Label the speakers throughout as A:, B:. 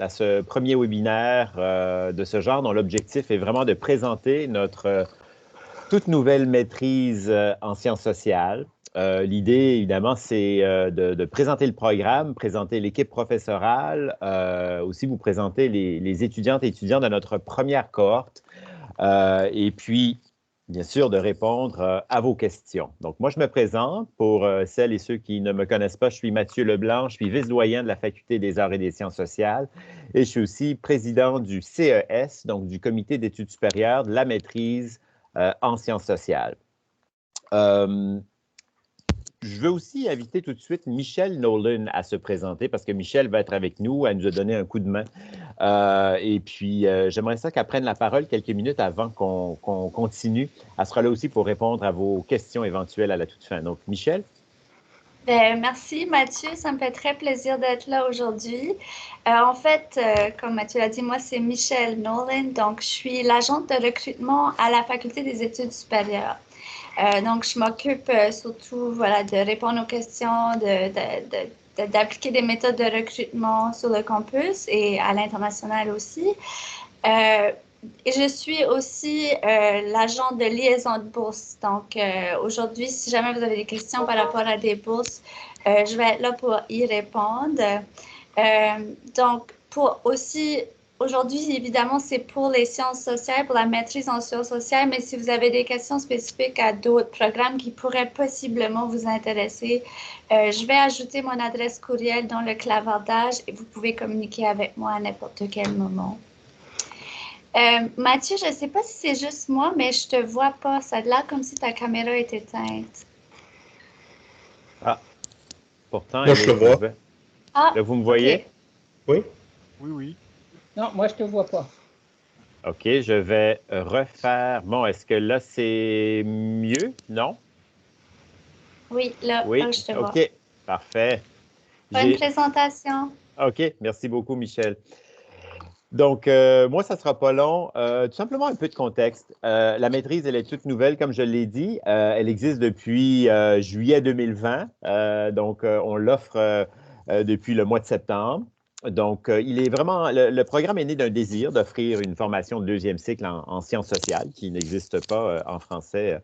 A: à ce premier webinaire de ce genre dont l'objectif est vraiment de présenter notre toute nouvelle maîtrise en sciences sociales. L'idée, évidemment, c'est de présenter le programme, présenter l'équipe professorale, aussi vous présenter les étudiantes et étudiants de notre première cohorte, et puis, bien sûr, de répondre à vos questions. Donc, moi, je me présente pour celles et ceux qui ne me connaissent pas. Je suis Mathieu Leblanc, je suis vice-doyen de la Faculté des arts et des sciences sociales et je suis aussi président du CES, donc du Comité d'études supérieures de la maîtrise en sciences sociales. Je veux aussi inviter tout de suite Michelle Nolan à se présenter parce que Michelle va être avec nous. Elle nous a donné un coup de main. Et puis, j'aimerais ça qu'elle prenne la parole quelques minutes avant qu'on continue. Elle sera là aussi pour répondre à vos questions éventuelles à la toute fin. Donc, Michelle?
B: Merci Mathieu, ça me fait très plaisir d'être là aujourd'hui. En fait, comme Mathieu l'a dit, moi c'est Michelle Nolan, donc je suis l'agente de recrutement à la Faculté des études supérieures. Donc, je m'occupe surtout de répondre aux questions, d'appliquer des méthodes de recrutement sur le campus et à l'international aussi. Et je suis aussi l'agent de liaison de bourse. Donc, aujourd'hui, si jamais vous avez des questions par rapport à des bourses, je vais être là pour y répondre. Donc, pour aussi... Aujourd'hui, évidemment, c'est pour les sciences sociales, pour la maîtrise en sciences sociales, mais si vous avez des questions spécifiques à d'autres programmes qui pourraient possiblement vous intéresser, je vais ajouter mon adresse courriel dans le clavardage et vous pouvez communiquer avec moi à n'importe quel moment. Mathieu, je ne sais pas si c'est juste moi, mais je ne te vois pas. Ça a l'air comme si ta caméra est éteinte.
A: Ah, pourtant,
C: moi, je le vois.
B: Ah,
A: là, vous me voyez?
C: Oui.
D: Oui, oui.
E: Non, moi, je ne te vois pas.
A: OK, je vais refaire. Bon, est-ce que là, c'est mieux? Non?
B: Oui, là,
A: Oui,
B: je te vois.
A: OK, parfait.
B: Bonne présentation.
A: OK, merci beaucoup, Michel. Donc, moi, ça ne sera pas long. Tout simplement un peu de contexte. La maîtrise, elle est toute nouvelle, comme je l'ai dit. Elle existe depuis juillet 2020. Donc, on l'offre depuis le mois de septembre. Donc, il est vraiment, le programme est né d'un désir d'offrir une formation de deuxième cycle en sciences sociales qui n'existe pas en français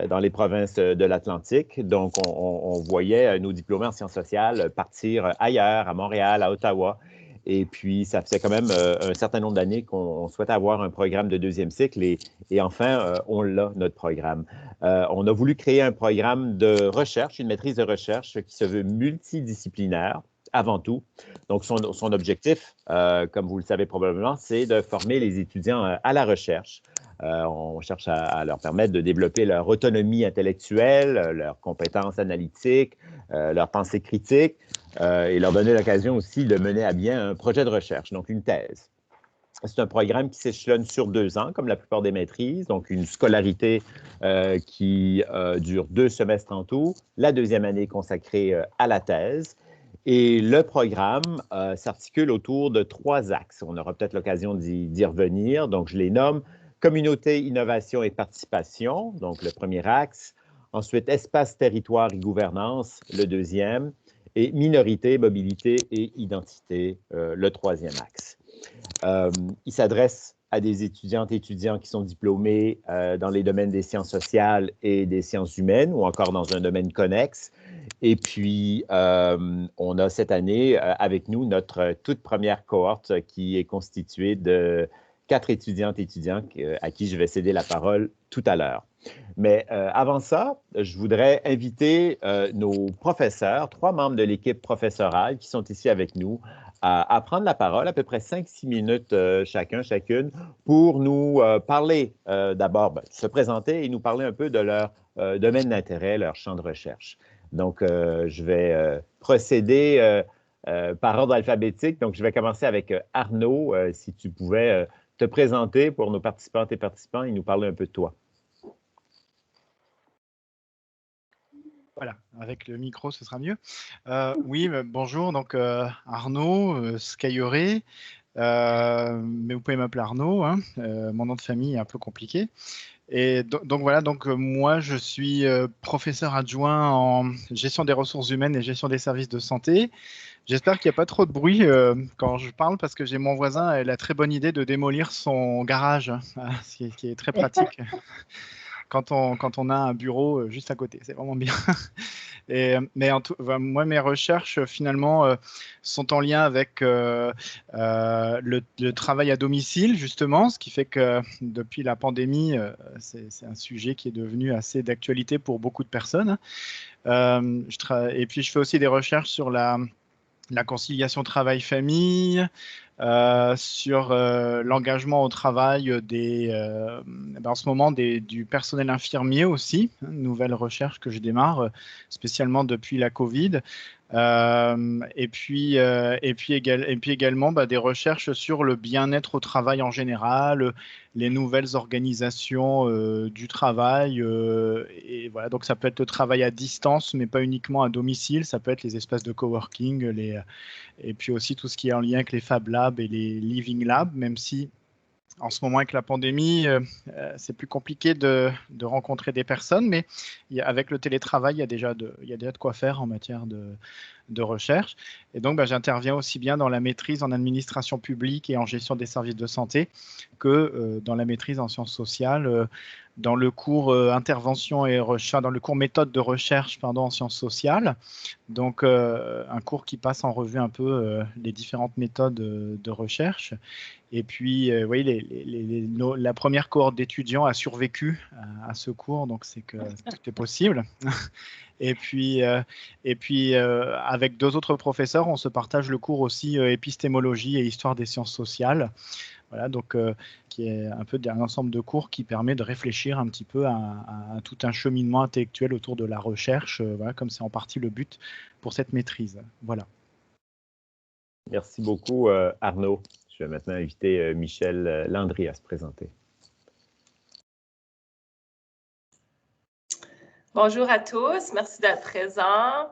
A: dans les provinces de l'Atlantique. Donc, on voyait nos diplômés en sciences sociales partir ailleurs, à Montréal, à Ottawa. Et puis, ça faisait quand même un certain nombre d'années qu'on souhaitait avoir un programme de deuxième cycle et enfin, on l'a, notre programme. On a voulu créer un programme de recherche, une maîtrise de recherche qui se veut multidisciplinaire avant tout. Donc, son objectif, comme vous le savez probablement, c'est de former les étudiants à la recherche. On cherche à leur permettre de développer leur autonomie intellectuelle, leurs compétences analytiques, leur pensée critique, et leur donner l'occasion aussi de mener à bien un projet de recherche, donc une thèse. C'est un programme qui s'échelonne sur 2 ans, comme la plupart des maîtrises, donc une scolarité qui dure 2 semestres en tout, la deuxième année consacrée à la thèse. Et le programme s'articule autour de 3 axes. On aura peut-être l'occasion d'y revenir. Donc, je les nomme communauté, innovation et participation, donc le premier axe. Ensuite, espace, territoire et gouvernance, le deuxième. Et minorité, mobilité et identité, le troisième axe. Il s'adresse à des étudiantes et étudiants qui sont diplômés dans les domaines des sciences sociales et des sciences humaines ou encore dans un domaine connexe. Et puis, on a cette année avec nous notre toute première cohorte qui est constituée de 4 étudiantes et étudiants à qui je vais céder la parole tout à l'heure. Mais avant ça, je voudrais inviter nos professeurs, 3 membres de l'équipe professorale qui sont ici avec nous, à prendre la parole, à peu près 5-6 minutes chacune, pour nous parler d'abord, se présenter et nous parler un peu de leur domaine d'intérêt, leur champ de recherche. Donc, je vais procéder par ordre alphabétique. Donc, je vais commencer avec Arnaud, si tu pouvais te présenter pour nos participantes et participants et nous parler un peu de toi.
D: Voilà, avec le micro, ce sera mieux. Oui, bonjour, donc Arnaud Scailleret, mais vous pouvez m'appeler Arnaud, hein, mon nom de famille est un peu compliqué. Et donc voilà, donc moi je suis professeur adjoint en gestion des ressources humaines et gestion des services de santé J'espère qu'il n'y a pas trop de bruit quand je parle parce que j'ai mon voisin, elle a très bonne idée de démolir son garage, ce qui est très pratique quand on a un bureau juste à côté. C'est vraiment bien. Mais moi, mes recherches, finalement, sont en lien avec le travail à domicile, justement, ce qui fait que depuis la pandémie, c'est un sujet qui est devenu assez d'actualité pour beaucoup de personnes. Et puis, je fais aussi des recherches sur la conciliation travail-famille, sur l'engagement au travail en ce moment du personnel infirmier aussi, une nouvelle recherche que je démarre spécialement depuis la Covid. Et puis également des recherches sur le bien-être au travail en général, les nouvelles organisations du travail. Et voilà, donc ça peut être le travail à distance, mais pas uniquement à domicile. Ça peut être les espaces de coworking, et puis aussi tout ce qui est en lien avec les Fab Labs et les Living Labs, même si en ce moment, avec la pandémie, c'est plus compliqué de rencontrer des personnes, mais avec le télétravail, il y a déjà de quoi faire en matière de recherche. Et donc, j'interviens aussi bien dans la maîtrise en administration publique et en gestion des services de santé que dans la maîtrise en sciences sociales, dans le cours intervention et recherche, dans le cours méthode de recherche en sciences sociales. Donc, un cours qui passe en revue un peu les différentes méthodes de recherche. Et puis, vous voyez, la première cohorte d'étudiants a survécu à ce cours, donc c'est que tout est possible. Et puis avec deux autres professeurs, on se partage le cours aussi épistémologie et histoire des sciences sociales. Voilà, donc qui est un peu un ensemble de cours qui permet de réfléchir un petit peu à tout un cheminement intellectuel autour de la recherche, voilà, comme c'est en partie le but pour cette maîtrise. Voilà.
A: Merci beaucoup, Arnaud. Je vais maintenant inviter Michel Landry à se présenter.
C: Bonjour à tous, merci d'être présents.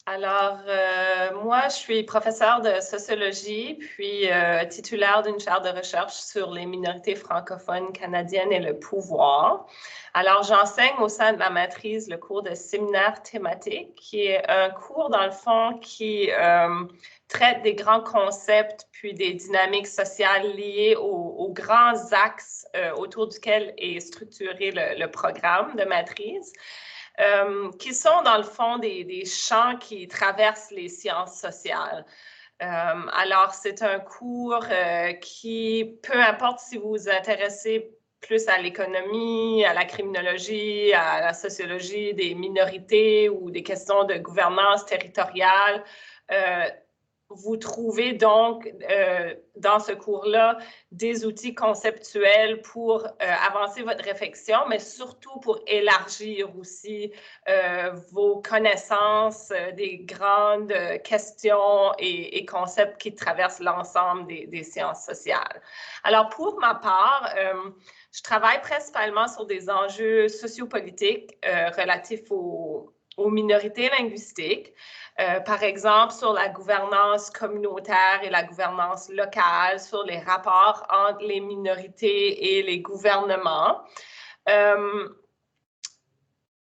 C: Alors, moi, je suis professeure de sociologie, puis titulaire d'une chaire de recherche sur les minorités francophones canadiennes et le pouvoir. Alors, j'enseigne au sein de ma maîtrise le cours de séminaire thématique, qui est un cours, dans le fond, qui traite des grands concepts puis des dynamiques sociales liées aux grands axes autour duquel est structuré le programme de maîtrise. Qui sont dans le fond des champs qui traversent les sciences sociales. Alors, c'est un cours qui, peu importe si vous vous intéressez plus à l'économie, à la criminologie, à la sociologie des minorités ou des questions de gouvernance territoriale, vous trouvez donc dans ce cours-là des outils conceptuels pour avancer votre réflexion, mais surtout pour élargir aussi vos connaisses des grandes questions et concepts qui traversent l'ensemble des sciences sociales. Alors, pour ma part, je travaille principalement sur des enjeux sociopolitiques relatifs aux minorités linguistiques. Par exemple, sur la gouvernance communautaire et la gouvernance locale, sur les rapports entre les minorités et les gouvernements.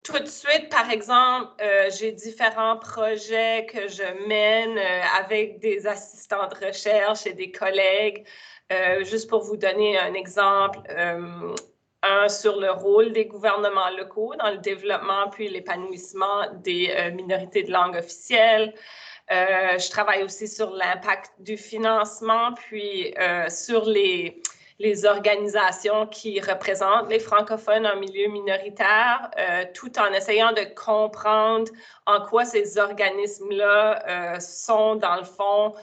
C: Tout de suite, par exemple, j'ai différents projets que je mène avec des assistants de recherche et des collègues. Juste pour vous donner un exemple, un sur le rôle des gouvernements locaux dans le développement puis l'épanouissement des minorités de langue officielle. Je travaille aussi sur l'impact du financement, puis sur les organisations qui représentent les francophones en milieu minoritaire, tout en essayant de comprendre en quoi ces organismes-là sont, dans le fond,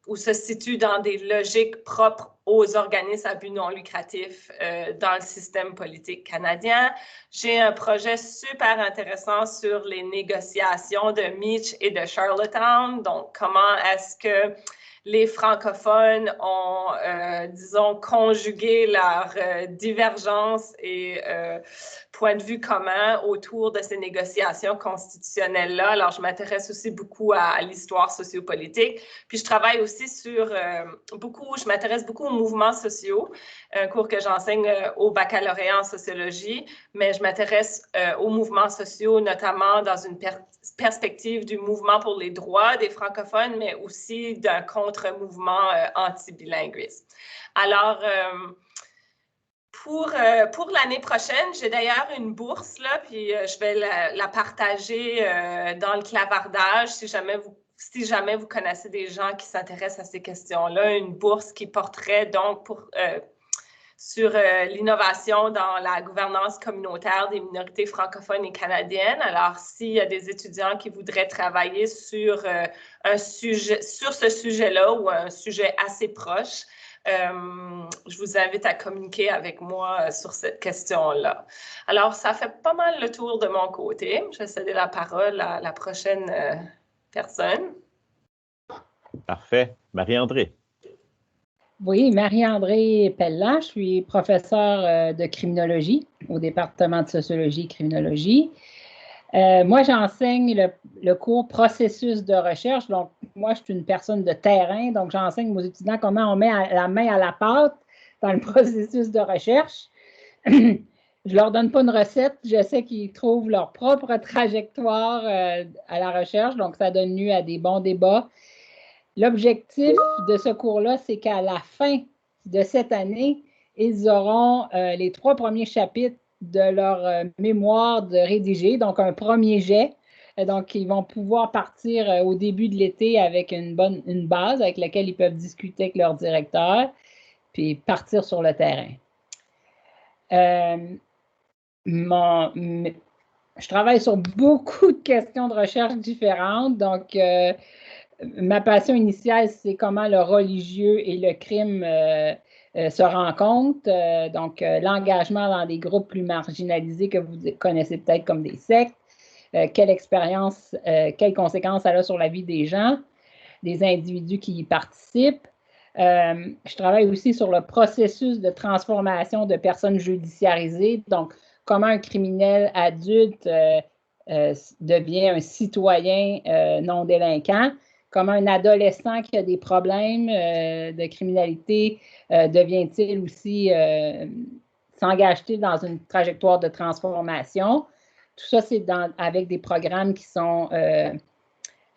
C: ou se situent dans des logiques propres aux organismes à but non lucratif dans le système politique canadien. J'ai un projet super intéressant sur les négociations de Meech et de Charlottetown. Donc, comment est-ce que les francophones ont, disons, conjugué leurs divergences et points de vue communs autour de ces négociations constitutionnelles-là. Alors, je m'intéresse aussi beaucoup à l'histoire sociopolitique. Puis, je travaille aussi je m'intéresse beaucoup aux mouvements sociaux, un cours que j'enseigne au baccalauréat en sociologie, mais je m'intéresse aux mouvements sociaux, notamment dans une perspective du mouvement pour les droits des francophones, mais aussi d'un contre-mouvement anti-bilinguisme. Alors, pour l'année prochaine, j'ai d'ailleurs une bourse, là, puis je vais la partager dans le clavardage si jamais vous connaissez des gens qui s'intéressent à ces questions-là, une bourse qui porterait donc sur l'innovation dans la gouvernance communautaire des minorités francophones et canadiennes. Alors, s'il y a des étudiants qui voudraient travailler sur ce sujet-là ou un sujet assez proche, je vous invite à communiquer avec moi sur cette question-là. Alors, ça fait pas mal le tour de mon côté. Je vais céder la parole à la prochaine personne.
A: Parfait. Marie-André.
E: Oui, Marie-André Pellant, je suis professeure de criminologie au département de sociologie et criminologie. Moi, j'enseigne le cours processus de recherche. Donc, moi, je suis une personne de terrain, donc j'enseigne aux étudiants comment on met la main à la pâte dans le processus de recherche. Je leur donne pas une recette, je sais qu'ils trouvent leur propre trajectoire à la recherche, donc ça donne lieu à des bons débats. L'objectif de ce cours-là, c'est qu'à la fin de cette année, ils auront les 3 premiers chapitres de leur mémoire de rédiger, donc un premier jet. Donc, ils vont pouvoir partir au début de l'été avec une base avec laquelle ils peuvent discuter avec leur directeur, puis partir sur le terrain. Je travaille sur beaucoup de questions de recherche différentes, donc ma passion initiale, c'est comment le religieux et le crime se rencontrent. Donc, l'engagement dans des groupes plus marginalisés que vous connaissez peut-être comme des sectes. Quelle expérience, quelles conséquences ça a sur la vie des gens, des individus qui y participent. Je travaille aussi sur le processus de transformation de personnes judiciarisées. Donc, comment un criminel adulte devient un citoyen non délinquant. Comment un adolescent qui a des problèmes de criminalité devient-il aussi, s'engage-t-il dans une trajectoire de transformation? Tout ça, c'est avec des programmes qui sont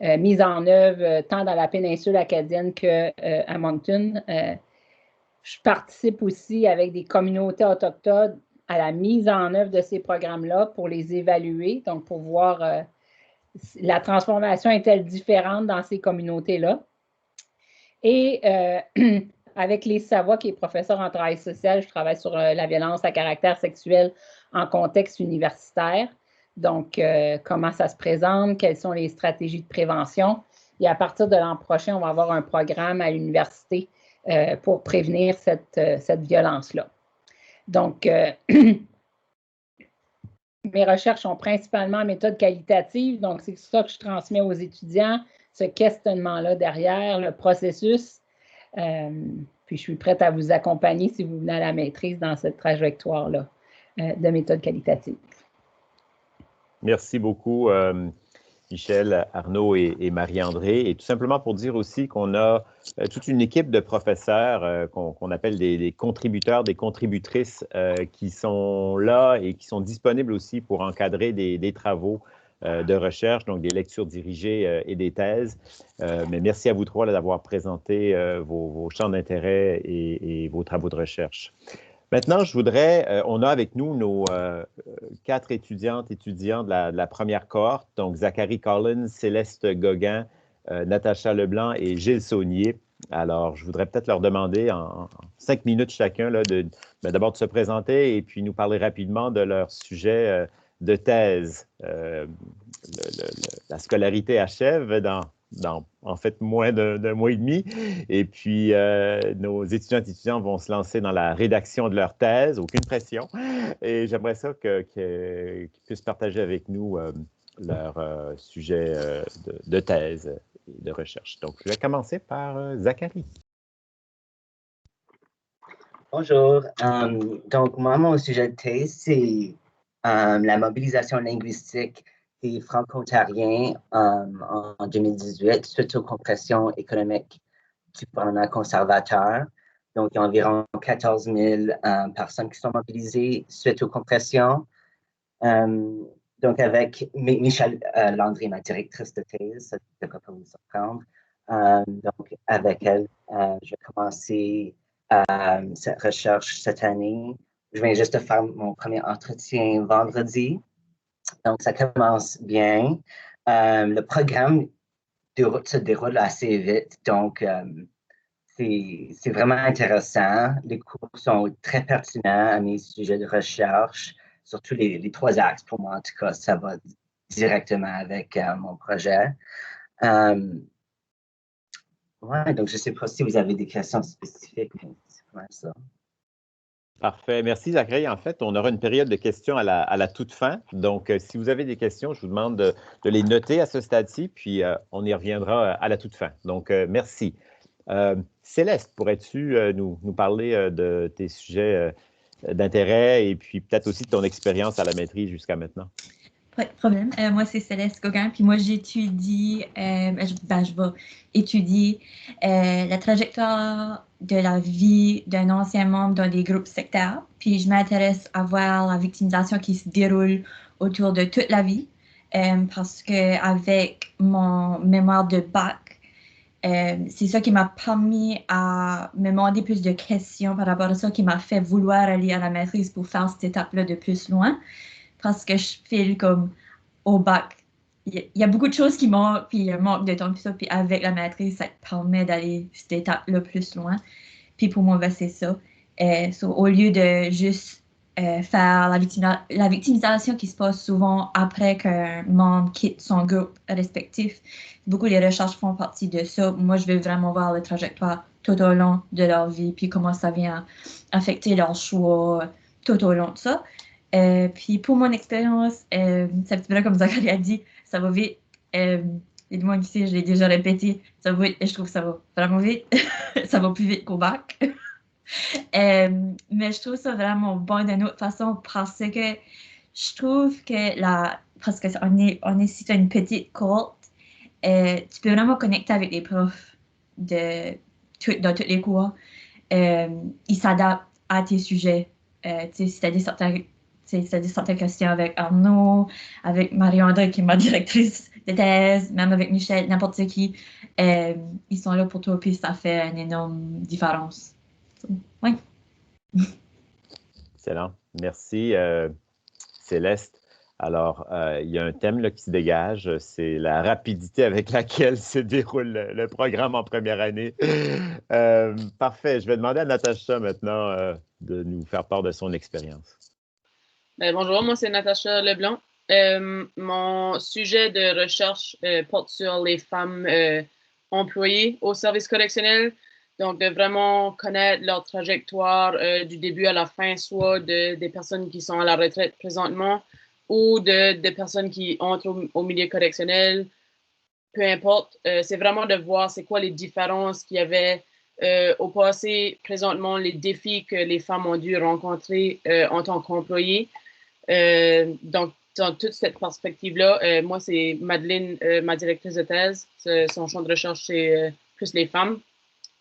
E: mis en œuvre tant dans la péninsule acadienne qu'à Moncton. Je participe aussi avec des communautés autochtones à la mise en œuvre de ces programmes-là pour les évaluer, donc pour voir la transformation est-elle différente dans ces communautés-là. Et avec les Savoie, qui est professeur en travail social, je travaille sur la violence à caractère sexuel en contexte universitaire. Donc, comment ça se présente, quelles sont les stratégies de prévention. Et à partir de l'an prochain, on va avoir un programme à l'université pour prévenir cette violence-là. Donc, mes recherches sont principalement en méthode qualitative, donc c'est ça que je transmets aux étudiants, ce questionnement-là derrière le processus. Puis je suis prête à vous accompagner si vous venez à la maîtrise dans cette trajectoire-là de méthode qualitative.
A: Merci beaucoup, Michel, Arnaud et Marie-André. Et tout simplement pour dire aussi qu'on a toute une équipe de professeurs qu'on appelle des contributeurs, des contributrices qui sont là et qui sont disponibles aussi pour encadrer des travaux de recherche, donc des lectures dirigées et des thèses. Mais merci à vous trois d'avoir présenté vos champs d'intérêt et vos travaux de recherche. Maintenant, on a avec nous nos 4 étudiants de la première cohorte, donc Zachary Collins, Céleste Gauguin, Natacha Leblanc et Gilles Saunier. Alors, je voudrais peut-être leur demander en 5 minutes chacun d'abord de se présenter et puis nous parler rapidement de leur sujet de thèse. La scolarité achève dans en fait moins d'un mois et demi. Et puis, nos étudiants vont se lancer dans la rédaction de leur thèse, aucune pression. Et j'aimerais ça qu'ils puissent partager avec nous leur sujet de thèse. de recherche. Donc, je vais commencer par Zachary.
F: Bonjour. Donc, moi, mon sujet de thèse, c'est la mobilisation linguistique des Franco-Ontariens en 2018 suite aux compressions économiques du gouvernement conservateur. Donc, il y a environ 14 000 personnes qui sont mobilisées suite aux compressions. Donc, avec Michel Landry, ma directrice de thèse, ça ne devrait pas vous surprendre. Donc, avec elle, je vais commencer cette recherche cette année. Je viens juste de faire mon premier entretien vendredi. Donc, ça commence bien. Le programme se déroule assez vite. Donc, c'est vraiment intéressant. Les cours sont très pertinents à mes sujets de recherche, surtout les 3 axes. Pour moi, en tout cas, ça va directement avec mon projet. Ouais, donc je ne sais pas si vous avez des questions spécifiques, mais c'est vraiment ça.
A: Parfait. Merci, Zachary. En fait, on aura une période de questions à la toute fin. Donc, si vous avez des questions, je vous demande de les noter à ce stade-ci, puis on y reviendra à la toute fin. Donc, merci. Céleste, pourrais-tu nous parler de tes sujets d'intérêt et puis peut-être aussi de ton expérience à la maîtrise jusqu'à maintenant?
G: Pas de problème. Moi, c'est Céleste Gauguin, puis moi, j'étudie, je vais étudier la trajectoire de la vie d'un ancien membre dans des groupes sectaires, puis je m'intéresse à voir la victimisation qui se déroule autour de toute la vie, parce qu'avec mon mémoire de bac, c'est ça qui m'a permis à me demander plus de questions par rapport à ça, qui m'a fait vouloir aller à la maîtrise pour faire cette étape-là de plus loin. Parce que je file comme au bac. Il y a beaucoup de choses qui manquent, puis il y a un manque de temps, puis ça. Puis avec la maîtrise, ça te permet d'aller cette étape-là plus loin. Puis pour moi, ben, c'est ça. Au lieu de juste faire la victimisation qui se passe souvent après qu'un membre quitte son groupe respectif, beaucoup des recherches font partie de ça. Moi, je veux vraiment voir la trajectoire tout au long de leur vie, puis comment ça vient affecter leur choix tout au long de ça. Puis pour mon expérience, c'est un petit peu là, comme Zachary a dit, ça va vite. Et moi ici, je l'ai déjà répété, ça va vite et je trouve que ça va vraiment vite. Ça va plus vite qu'au bac. Mais je trouve ça vraiment bon d'une autre façon parce que je trouve que parce qu'on est si tu as une petite cohorte, tu peux vraiment connecter avec les profs dans tous les cours. Ils s'adaptent à tes sujets. Si tu as certaines questions avec Arnaud, avec Marie-André qui est ma directrice de thèse, même avec Michel, n'importe qui, ils sont là pour toi, puis ça fait une énorme différence. Oui.
A: Excellent. Merci, Céleste. Alors, il y a un thème là, qui se dégage, c'est la rapidité avec laquelle se déroule le programme en première année. Parfait. Je vais demander à Natacha maintenant de nous faire part de son expérience.
H: Bonjour, moi c'est Natacha Leblanc. Mon sujet de recherche porte sur les femmes employées au service correctionnel. Donc, de vraiment connaître leur trajectoire du début à la fin, soit des personnes qui sont à la retraite présentement ou des personnes qui entrent au milieu correctionnel, peu importe. C'est vraiment de voir c'est quoi les différences qu'il y avait au passé, présentement, les défis que les femmes ont dû rencontrer en tant qu'employées. Donc, dans toute cette perspective-là, moi, c'est Madeleine, ma directrice de thèse. Son champ de recherche, c'est plus les femmes.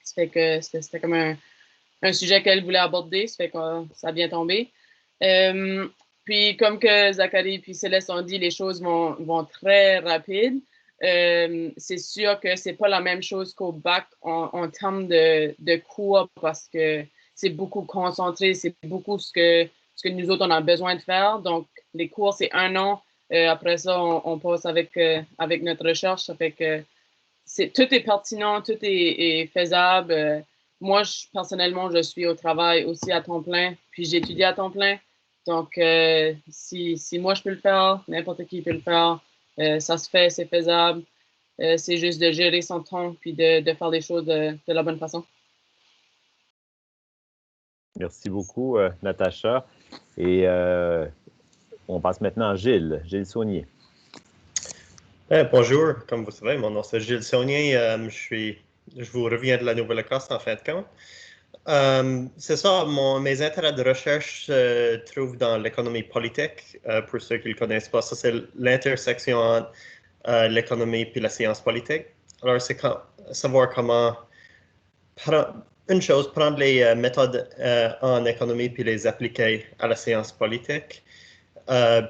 H: Ça fait que c'était comme un sujet qu'elle voulait aborder. Ça fait que ça a bien tombé. Puis, comme que Zachary et Céleste ont dit, les choses vont très rapides. C'est sûr que c'est pas la même chose qu'au bac en termes de cours parce que c'est beaucoup concentré, c'est beaucoup ce que nous autres, on a besoin de faire. Donc, les cours, c'est 1 an. Après ça, on passe avec notre recherche. Ça fait que tout est pertinent, tout est faisable. Moi, personnellement, je suis au travail aussi à temps plein, puis j'étudie à temps plein. Donc, si moi, je peux le faire, n'importe qui peut le faire. Ça se fait, c'est faisable. C'est juste de gérer son temps, puis de faire les choses de la bonne façon.
A: Merci beaucoup, Natacha. Et on passe maintenant à Gilles Saunier.
I: Bonjour, comme vous savez, mon nom c'est Gilles Saunier. Je vous reviens de la Nouvelle-Écosse en fin de compte. C'est ça, mes intérêts de recherche se trouvent dans l'économie politique. Pour ceux qui ne le connaissent pas, ça c'est l'intersection entre l'économie et la science politique. Alors, c'est savoir comment, une chose, prendre les méthodes en économie puis les appliquer à la science politique.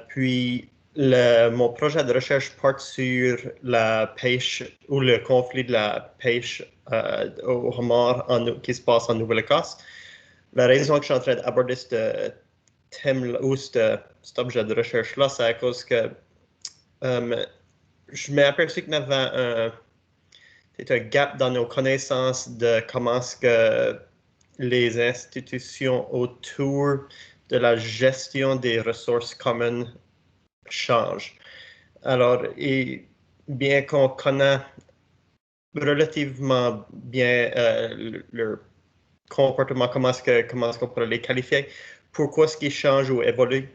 I: Puis, mon projet de recherche porte sur la pêche ou le conflit de la pêche au homard qui se passe en Nouvelle-Écosse. La raison que je suis en train d'aborder ce thème ou cet objet de recherche-là, c'est à cause que je m'ai aperçu qu'il y avait un gap dans nos connaissances de comment est-ce que les institutions autour de la gestion des ressources communes changent. Alors, et bien qu'on connaît relativement bien leur comportement, comment est-ce qu'on pourrait les qualifier, pourquoi est-ce qu'ils changent ou évoluent,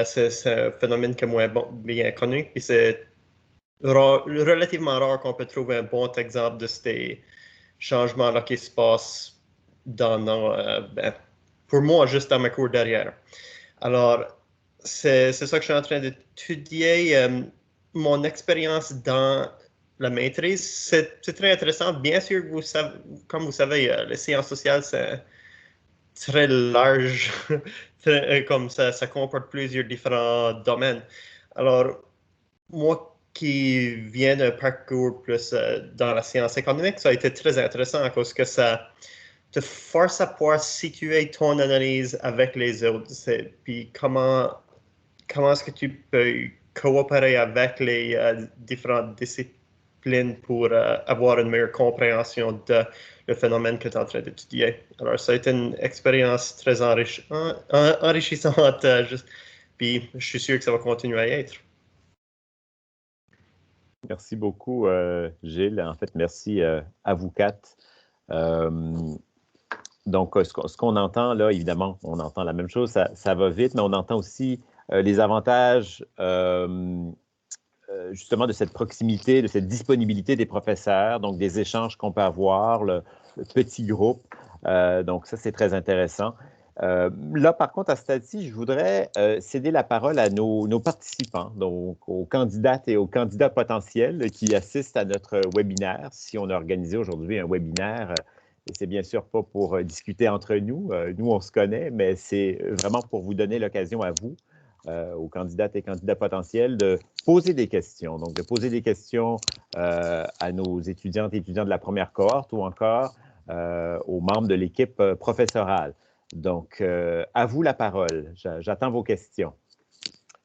I: c'est un phénomène qui est moins bien connu. Puis c'est relativement rare qu'on peut trouver un bon exemple de ces changements-là qui se passent dans nos, pour moi, juste dans ma cour derrière. Alors, c'est ça que je suis en train d'étudier. Mon expérience dans la maîtrise, c'est très intéressant. Bien sûr, comme vous savez, les sciences sociales, c'est très large, comme ça comporte plusieurs différents domaines. Alors, moi qui viens d'un parcours plus dans la science économique, ça a été très intéressant à cause que ça te force à pouvoir situer ton analyse avec les autres. Puis comment est-ce que tu peux coopérer avec les différentes disciplines pour avoir une meilleure compréhension de le phénomène que tu es en train d'étudier. Alors, ça a été une expérience très enrichissante, puis je suis sûr que ça va continuer à y être.
A: Merci beaucoup, Gilles. En fait, merci à vous quatre. Donc, ce qu'on entend là, évidemment, on entend la même chose, ça va vite, mais on entend aussi les avantages justement de cette proximité, de cette disponibilité des professeurs, donc des échanges qu'on peut avoir, le petit groupe. Donc, ça, c'est très intéressant. Là, par contre, à ce stade-ci, je voudrais céder la parole à nos participants, donc aux candidates et aux candidats potentiels qui assistent à notre webinaire. Si on a organisé aujourd'hui un webinaire, et c'est bien sûr pas pour discuter entre nous, nous on se connaît, mais c'est vraiment pour vous donner l'occasion à vous, aux candidates et candidats potentiels, de poser des questions. Donc, de poser des questions à nos étudiantes et étudiants de la première cohorte ou encore aux membres de l'équipe professorale. Donc, à vous la parole. J'attends vos questions.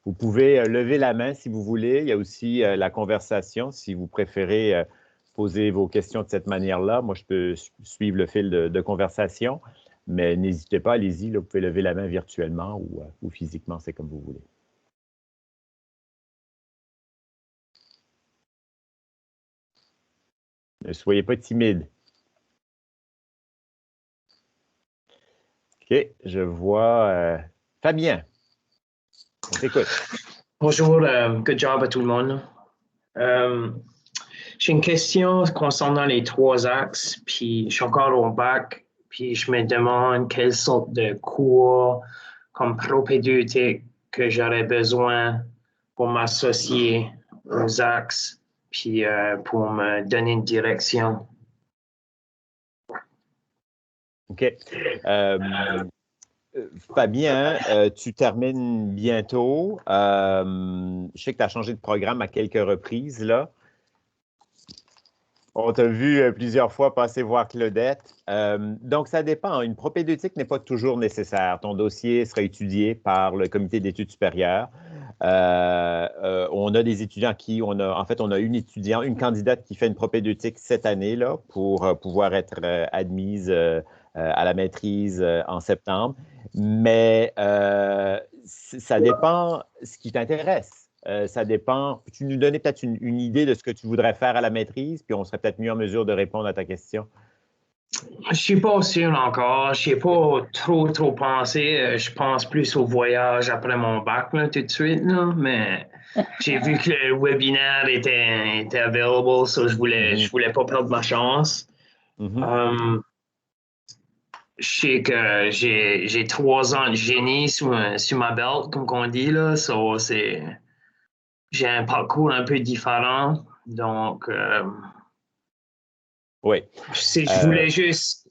A: Vous pouvez lever la main si vous voulez. Il y a aussi la conversation, si vous préférez poser vos questions de cette manière-là. Moi, je peux suivre le fil de conversation, mais n'hésitez pas, allez-y. Vous pouvez lever la main virtuellement ou physiquement, c'est comme vous voulez. Ne soyez pas timide. OK, je vois Fabien. On t'écoute.
J: Bonjour, good job à tout le monde. J'ai une question concernant les 3 axes, puis je suis encore au bac, puis je me demande quelle sorte de cours comme propédeutique que j'aurais besoin pour m'associer aux axes, puis pour me donner une direction.
A: OK. Fabien, tu termines bientôt. Je sais que tu as changé de programme à quelques reprises, là. On t'a vu plusieurs fois passer voir Claudette. Donc, ça dépend. Une propédeutique n'est pas toujours nécessaire. Ton dossier sera étudié par le comité d'études supérieures. On a des étudiants on a une candidate qui fait une propédeutique cette année là, pour pouvoir être admise à la maîtrise en septembre. Mais ça dépend ce qui t'intéresse. Ça dépend. Peux-tu nous donner peut-être une idée de ce que tu voudrais faire à la maîtrise, puis on serait peut-être mieux en mesure de répondre à ta question?
J: Je ne suis pas sûr encore. Je n'ai pas trop pensé. Je pense plus au voyage après mon bac là, tout de suite. Là. Mais j'ai vu que le webinaire était available, so je voulais pas perdre ma chance. Je sais que j'ai 3 ans de génie sur ma belt, comme on dit, là. So j'ai un parcours un peu différent. Donc,
A: oui.
J: Je voulais juste,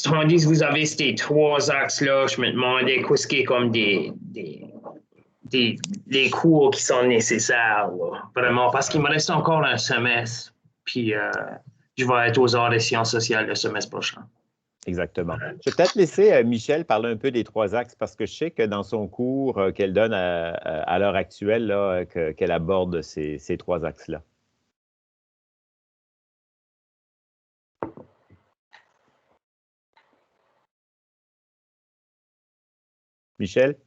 J: tandis que vous avez ces 3 axes-là, je me demandais qu'est-ce qui est comme des cours qui sont nécessaires, là, vraiment, parce qu'il me reste encore un semestre, puis je vais être aux arts des sciences sociales le semestre prochain.
A: Exactement. Je vais peut-être laisser Michel parler un peu des 3 axes parce que je sais que dans son cours qu'elle donne à l'heure actuelle, là, qu'elle aborde ces 3 axes-là. Michel?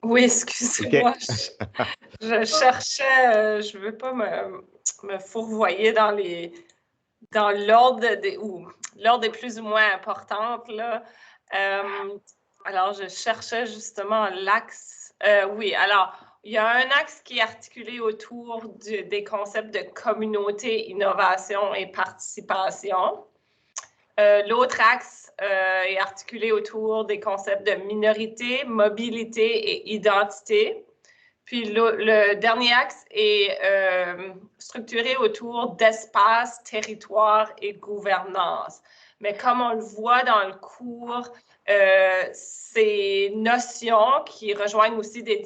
C: Oui, excusez-moi. Okay. Je cherchais, je ne veux pas me fourvoyer dans l'ordre l'ordre est plus ou moins importante, là. Alors, je cherchais justement l'axe. Oui, alors, il y a un axe qui est articulé autour des concepts de communauté, innovation et participation. L'autre axe est articulé autour des concepts de minorité, mobilité et identité. Puis le dernier axe est structuré autour d'espace, territoire et gouvernance. Mais comme on le voit dans le cours, ces notions qui rejoignent aussi des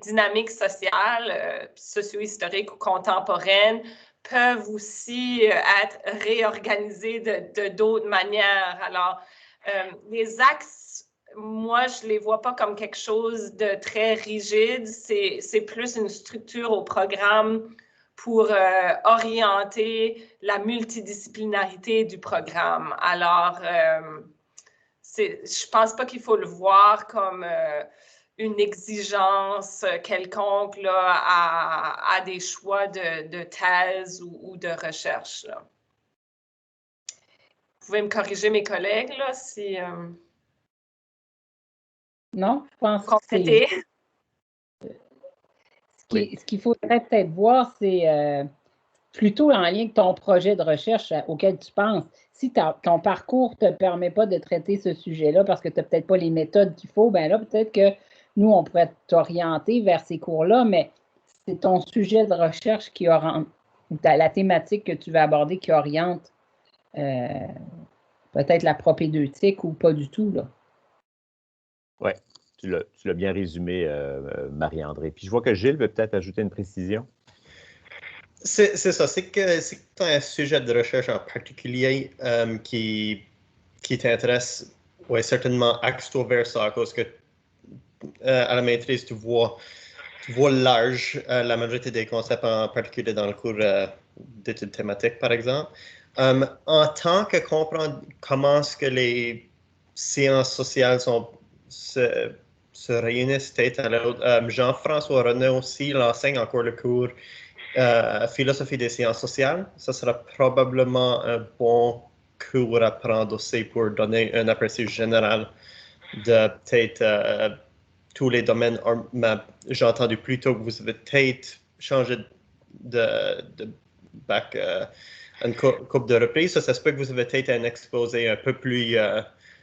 C: dynamiques sociales, socio-historiques ou contemporaines, peuvent aussi être réorganisées de d'autres manières. Alors, les axes, moi, je ne les vois pas comme quelque chose de très rigide. C'est plus une structure au programme pour orienter la multidisciplinarité du programme. Alors, je ne pense pas qu'il faut le voir comme une exigence quelconque là, à des choix de thèse ou de recherche. Là. Vous pouvez me corriger, mes collègues, là, si...
E: Non, je pense
C: compléter.
E: que ce qu'il faudrait peut-être voir, c'est plutôt en lien avec ton projet de recherche auquel tu penses. Si ton parcours ne te permet pas de traiter ce sujet-là parce que tu n'as peut-être pas les méthodes qu'il faut, bien là, peut-être que nous, on pourrait t'orienter vers ces cours-là, mais c'est ton sujet de recherche qui oriente, ou la thématique que tu vas aborder qui oriente peut-être la propédeutique ou pas du tout, là.
A: Oui, tu l'as bien résumé, Marie-André. Puis je vois que Gilles veut peut-être ajouter une précision.
I: C'est ça, c'est que tu as un sujet de recherche en particulier qui t'intéresse, oui, certainement axe-toi vers ça, à cause que à la maîtrise, tu vois large la majorité des concepts, en particulier dans le cours d'études thématiques, par exemple. En tant que comprendre comment est-ce que les sciences sociales se réunissent tête à l'autre, Jean-François René aussi l'enseigne encore le cours philosophie des sciences sociales. Ça sera probablement un bon cours à prendre aussi pour donner un aperçu général de peut-être tous les domaines. J'ai entendu plus tôt que vous avez peut-être changé de bac une couple de reprises. Ça se peut que vous avez peut-être un exposé un peu plus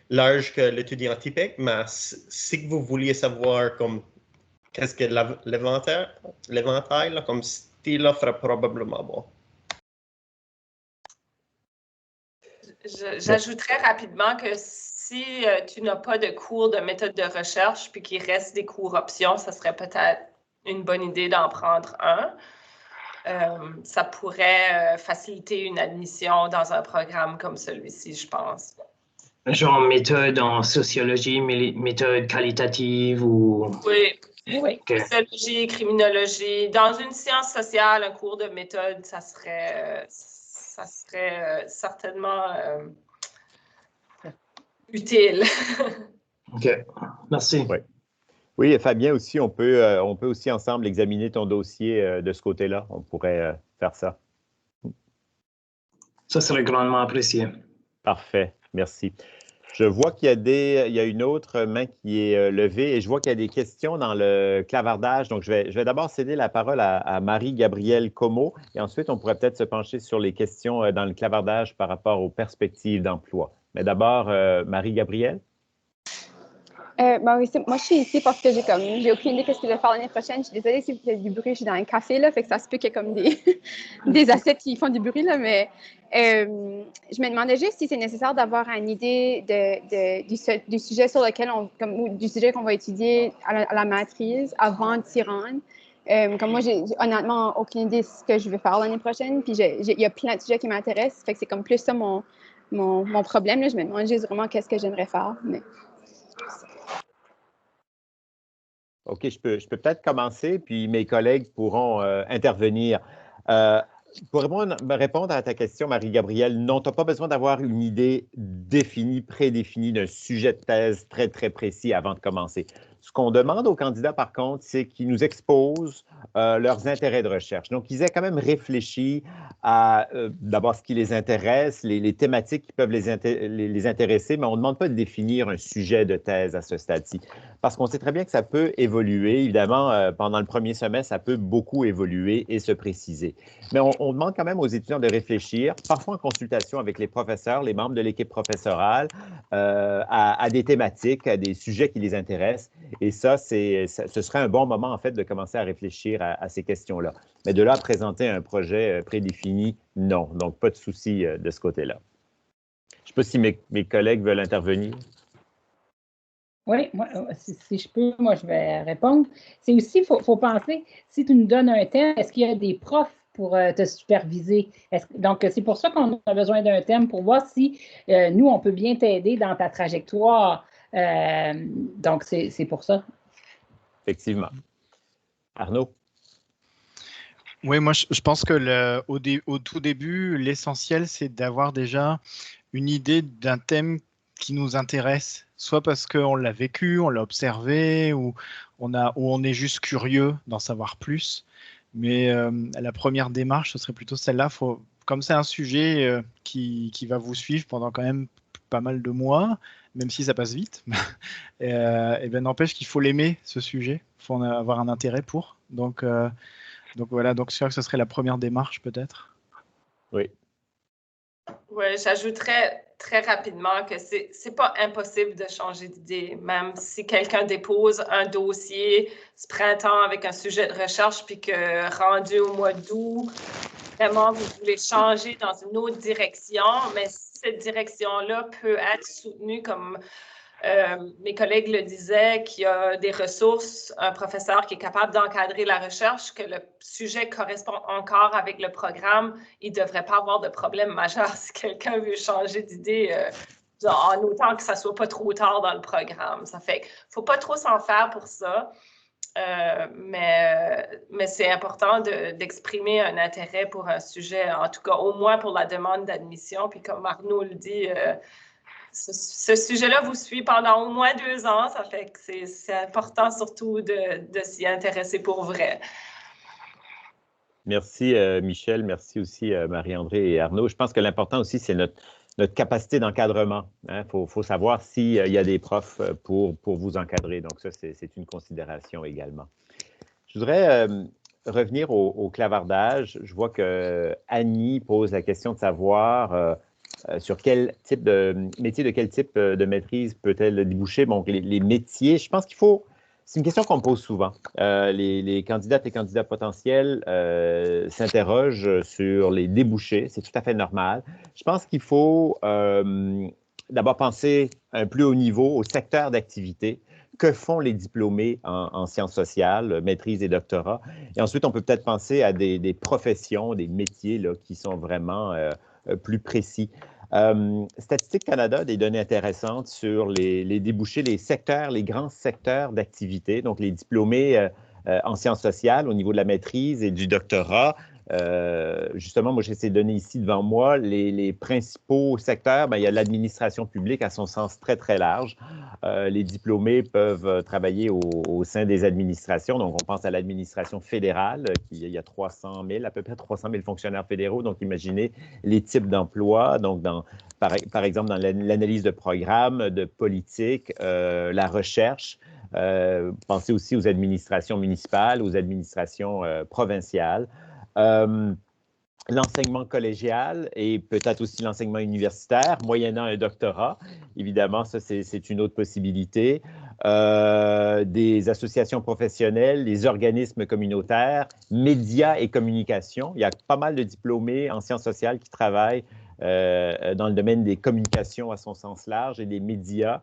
I: large que l'étudiant typique, mais si vous vouliez savoir comme qu'est-ce que l'éventail, comme style, là, ferait probablement bon.
C: J'ajouterais rapidement que si tu n'as pas de cours de méthode de recherche puis qu'il reste des cours options, ça serait peut-être une bonne idée d'en prendre un. Ça pourrait faciliter une admission dans un programme comme celui-ci, je pense.
J: Genre méthode en sociologie, méthode qualitative ou...
C: Oui, sociologie, criminologie. Dans une science sociale, un cours de méthode, ça serait certainement utile.
J: OK, merci.
A: Oui. Oui, Fabien aussi, on peut aussi ensemble examiner ton dossier de ce côté-là. On pourrait faire ça.
J: Ça serait grandement apprécié.
A: Parfait, merci. Je vois qu'il y a une autre main qui est levée et je vois qu'il y a des questions dans le clavardage. Donc, je vais d'abord céder la parole à Marie-Gabrielle Comeau et ensuite, on pourrait peut-être se pencher sur les questions dans le clavardage par rapport aux perspectives d'emploi. Mais d'abord, Marie-Gabrielle.
K: Oui, moi, je suis ici parce que j'ai aucune idée de ce que je vais faire l'année prochaine. Je suis désolée si vous avez du bruit, je suis dans un café, là, fait que ça se peut qu'il y ait comme des assiettes qui font du bruit, là, mais je me demandais juste si c'est nécessaire d'avoir une idée du sujet sur lequel ou du sujet qu'on va étudier à la maîtrise avant de s'y rendre. Comme moi, j'ai honnêtement aucune idée de ce que je vais faire l'année prochaine, puis il y a plein de sujets qui m'intéressent, fait que c'est comme plus ça mon problème, là. Je me demande juste vraiment qu'est-ce que j'aimerais faire, mais...
A: OK, je peux peut-être commencer, puis mes collègues pourront intervenir. Pour répondre à ta question, Marie-Gabrielle, non, tu n'as pas besoin d'avoir une idée définie, prédéfinie d'un sujet de thèse très, très précis avant de commencer. Ce qu'on demande aux candidats, par contre, c'est qu'ils nous exposent leurs intérêts de recherche. Donc, ils aient quand même réfléchi à d'abord ce qui les intéresse, les thématiques qui peuvent les intéresser, mais on ne demande pas de définir un sujet de thèse à ce stade-ci. Parce qu'on sait très bien que ça peut évoluer. Évidemment, pendant le premier semestre, ça peut beaucoup évoluer et se préciser. Mais on demande quand même aux étudiants de réfléchir, parfois en consultation avec les professeurs, les membres de l'équipe professorale, à des thématiques, à des sujets qui les intéressent. Et ça, ce serait un bon moment, en fait, de commencer à réfléchir à ces questions-là. Mais de là à présenter un projet prédéfini, non. Donc, pas de souci de ce côté-là. Je ne sais pas si mes collègues veulent intervenir.
E: Oui, moi, si je peux, moi, je vais répondre. C'est aussi, il faut penser, si tu nous donnes un thème, est-ce qu'il y a des profs pour te superviser? Donc, c'est pour ça qu'on a besoin d'un thème pour voir si nous, on peut bien t'aider dans ta trajectoire. Donc, c'est pour ça.
A: Effectivement. Arnaud?
D: Oui, moi, je pense que au tout début, l'essentiel, c'est d'avoir déjà une idée d'un thème qui nous intéresse, soit parce qu'on l'a vécu, on l'a observé, ou on est juste curieux d'en savoir plus. Mais la première démarche, ce serait plutôt celle-là. Comme c'est un sujet qui va vous suivre pendant quand même pas mal de mois, même si ça passe vite, et bien n'empêche qu'il faut l'aimer, ce sujet. Il faut en avoir un intérêt pour. Donc voilà, donc je crois que ce serait la première démarche peut-être.
A: Oui.
C: Oui, j'ajouterais très rapidement que c'est pas impossible de changer d'idée, même si quelqu'un dépose un dossier ce printemps avec un sujet de recherche, puis que rendu au mois d'août, vraiment, vous voulez changer dans une autre direction, mais cette direction-là peut être soutenue comme mes collègues le disaient, qu'il y a des ressources, un professeur qui est capable d'encadrer la recherche, que le sujet correspond encore avec le programme, il ne devrait pas avoir de problème majeur si quelqu'un veut changer d'idée, en autant que ça ne soit pas trop tard dans le programme. Ça fait qu'il ne faut pas trop s'en faire pour ça, mais c'est important d'exprimer un intérêt pour un sujet, en tout cas au moins pour la demande d'admission. Puis comme Arnaud le dit, ce sujet-là vous suit pendant au moins 2 ans, ça fait que c'est important surtout de s'y intéresser pour vrai.
A: Merci Michel, merci aussi Marie-André et Arnaud. Je pense que l'important aussi, c'est notre capacité d'encadrement. Il faut savoir s'il y a des profs pour vous encadrer. Donc ça, c'est une considération également. Je voudrais revenir au clavardage. Je vois que Annie pose la question de savoir sur quel type de métier, de quel type de maîtrise peut-elle déboucher. Bon, les métiers, je pense qu'il faut... C'est une question qu'on me pose souvent. Les candidates et candidats potentiels s'interrogent sur les débouchés. C'est tout à fait normal. Je pense qu'il faut d'abord penser à un plus haut niveau au secteur d'activité. Que font les diplômés en sciences sociales, maîtrise et doctorat? Et ensuite, on peut peut-être penser à des professions, des métiers là, qui sont vraiment plus précis. Statistique Canada a des données intéressantes sur les débouchés, les secteurs, les grands secteurs d'activité, donc les diplômés en sciences sociales au niveau de la maîtrise et du doctorat. Justement, moi, j'ai ces données ici devant moi. Les principaux secteurs, il y a l'administration publique à son sens très, très large. Les diplômés peuvent travailler au sein des administrations. Donc, on pense à l'administration fédérale, il y a 300 000, à peu près 300 000 fonctionnaires fédéraux. Donc, imaginez les types d'emplois. Donc, par exemple dans l'analyse de programmes, de politique, la recherche. Pensez aussi aux administrations municipales, aux administrations provinciales. L'enseignement collégial et peut-être aussi l'enseignement universitaire, moyennant un doctorat. Évidemment, ça, c'est une autre possibilité. Des associations professionnelles, les organismes communautaires, médias et communication. Il y a pas mal de diplômés en sciences sociales qui travaillent dans le domaine des communications à son sens large et des médias.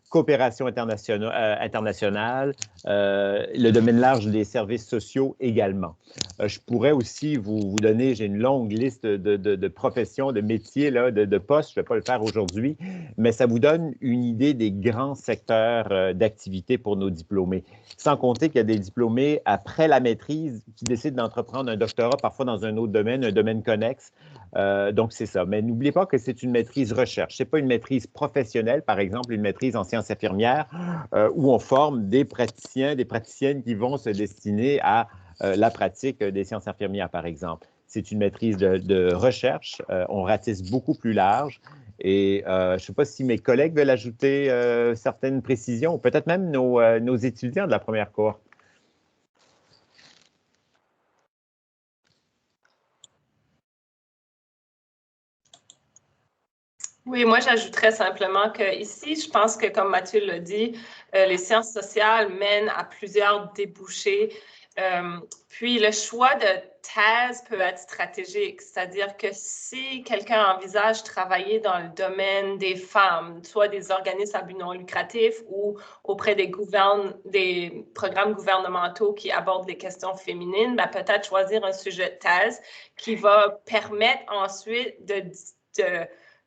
A: Coopération internationale, le domaine large des services sociaux également. Je pourrais aussi vous donner, j'ai une longue liste de professions, de métiers, là, de postes, je ne vais pas le faire aujourd'hui, mais ça vous donne une idée des grands secteurs d'activité pour nos diplômés. Sans compter qu'il y a des diplômés après la maîtrise qui décident d'entreprendre un doctorat, parfois dans un autre domaine, un domaine connexe. Donc, c'est ça. Mais n'oubliez pas que c'est une maîtrise recherche. Ce n'est pas une maîtrise professionnelle, par exemple, une maîtrise en sciences infirmières, où on forme des praticiens, des praticiennes qui vont se destiner à la pratique des sciences infirmières, par exemple. C'est une maîtrise de recherche. On ratisse beaucoup plus large. Et je ne sais pas si mes collègues veulent ajouter certaines précisions, ou peut-être même nos étudiants de la première cohorte.
C: Oui, moi, j'ajouterais simplement qu'ici, je pense que, comme Mathieu l'a dit, les sciences sociales mènent à plusieurs débouchés. Puis, le choix de thèse peut être stratégique, c'est-à-dire que si quelqu'un envisage travailler dans le domaine des femmes, soit des organismes à but non lucratif ou auprès des programmes gouvernementaux qui abordent les questions féminines, ben, peut-être choisir un sujet de thèse qui va permettre ensuite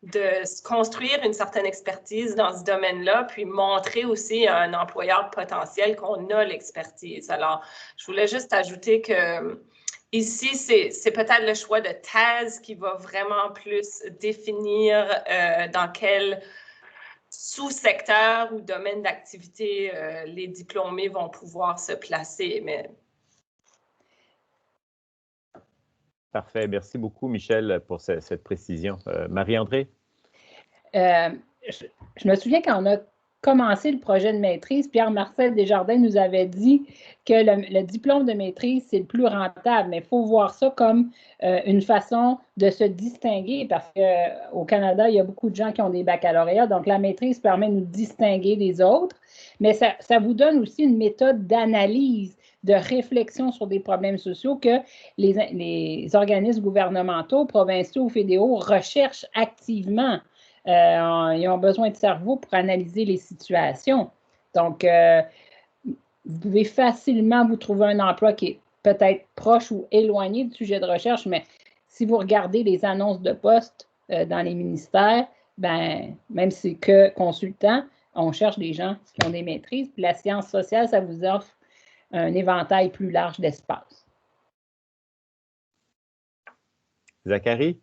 C: de se construire une certaine expertise dans ce domaine-là, puis montrer aussi à un employeur potentiel qu'on a l'expertise. Alors, je voulais juste ajouter que ici, c'est peut-être le choix de thèse qui va vraiment plus définir dans quel sous-secteur ou domaine d'activité les diplômés vont pouvoir se placer. Mais...
A: Parfait. Merci beaucoup, Michel, pour cette précision. Marie-André?
E: Je me souviens quand on a commencé le projet de maîtrise, Pierre-Marcel Desjardins nous avait dit que le diplôme de maîtrise, c'est le plus rentable, mais il faut voir ça comme une façon de se distinguer parce qu'au Canada, il y a beaucoup de gens qui ont des baccalauréats, donc la maîtrise permet de nous distinguer des autres, mais ça vous donne aussi une méthode d'analyse, de réflexion sur des problèmes sociaux que les organismes gouvernementaux, provinciaux ou fédéraux recherchent activement. Ils ont besoin de cerveau pour analyser les situations. Donc, vous pouvez facilement vous trouver un emploi qui est peut-être proche ou éloigné du sujet de recherche, mais si vous regardez les annonces de poste dans les ministères, ben, même si c'est que consultant, on cherche des gens qui ont des maîtrises. Puis la science sociale, ça vous offre un éventail plus large d'espace.
A: Zachary?